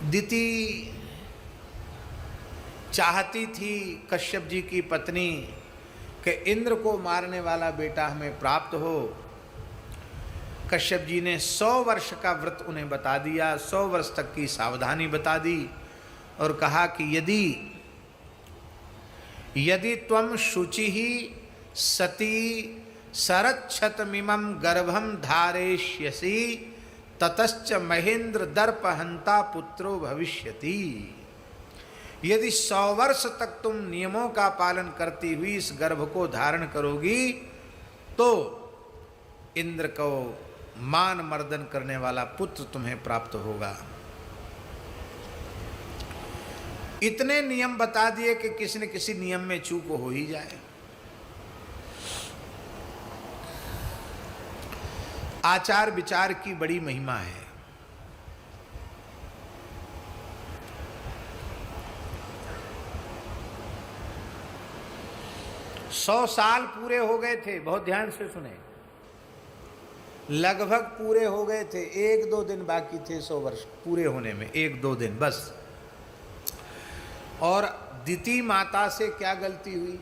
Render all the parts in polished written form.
दिति चाहती थी कश्यप जी की पत्नी कि इंद्र को मारने वाला बेटा हमें प्राप्त हो। कश्यप जी ने 100 वर्ष का व्रत उन्हें बता दिया, 100 वर्ष तक की सावधानी बता दी और कहा कि यदि त्वं शुचि सती शरच्छतमिमं गर्भं धारयिष्यसि ततश्च महेंद्र दर्पहंता पुत्रो भविष्यति। यदि 100 वर्ष तक तुम नियमों का पालन करती हुई इस गर्भ को धारण करोगी तो इंद्र को मान मर्दन करने वाला पुत्र तुम्हें प्राप्त होगा। इतने नियम बता दिए कि किसी न किसी नियम में चूक हो ही जाए। आचार विचार की बड़ी महिमा है। सौ साल पूरे हो गए थे, बहुत ध्यान से सुने, लगभग पूरे हो गए थे, 1-2 दिन बाकी थे 100 वर्ष पूरे होने में, 1-2 दिन बस। और दिति माता से क्या गलती हुई?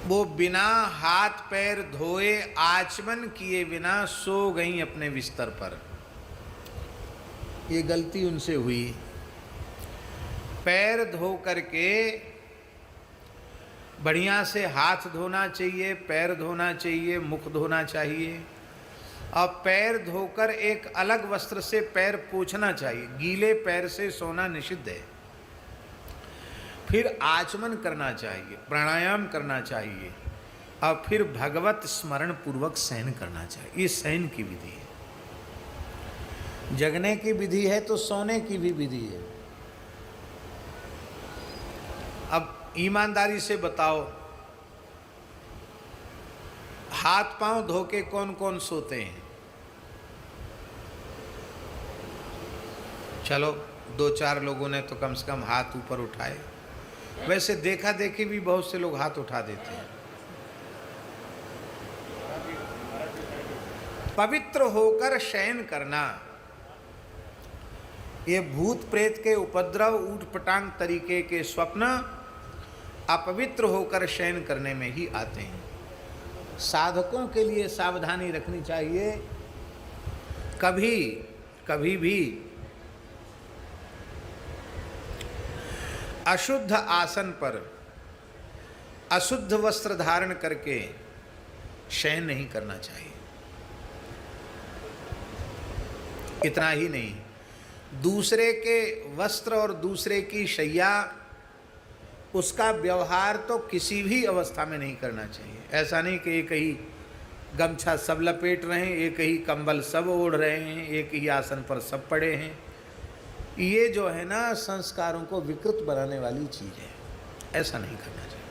वो बिना हाथ पैर धोए आचमन किए बिना सो गई अपने बिस्तर पर। ये गलती उनसे हुई। पैर धो करके बढ़िया से हाथ धोना चाहिए, पैर धोना चाहिए, मुख धोना चाहिए और पैर धोकर एक अलग वस्त्र से पैर पोंछना चाहिए। गीले पैर से सोना निषिद्ध है। फिर आचमन करना चाहिए, प्राणायाम करना चाहिए और फिर भगवत स्मरण पूर्वक शयन करना चाहिए। ये शयन की विधि है। जगने की विधि है तो सोने की भी विधि है। अब ईमानदारी से बताओ, हाथ पांव धो के कौन कौन सोते हैं? चलो 2-4 लोगों ने तो कम से कम हाथ ऊपर उठाए। वैसे देखा देखी भी बहुत से लोग हाथ उठा देते हैं। पवित्र होकर शयन करना, ये भूत प्रेत के उपद्रव, ऊटपटांग तरीके के स्वप्न अपवित्र होकर शयन करने में ही आते हैं। साधकों के लिए सावधानी रखनी चाहिए। कभी भी अशुद्ध आसन पर अशुद्ध वस्त्र धारण करके शयन नहीं करना चाहिए। इतना ही नहीं, दूसरे के वस्त्र और दूसरे की शैया, उसका व्यवहार तो किसी भी अवस्था में नहीं करना चाहिए। ऐसा नहीं कि एक ही गमछा सब लपेट रहे हैं, एक ही कंबल सब ओढ़ रहे हैं, एक ही आसन पर सब पड़े हैं। ये जो है ना, संस्कारों को विकृत बनाने वाली चीज़ है। ऐसा नहीं करना चाहिए।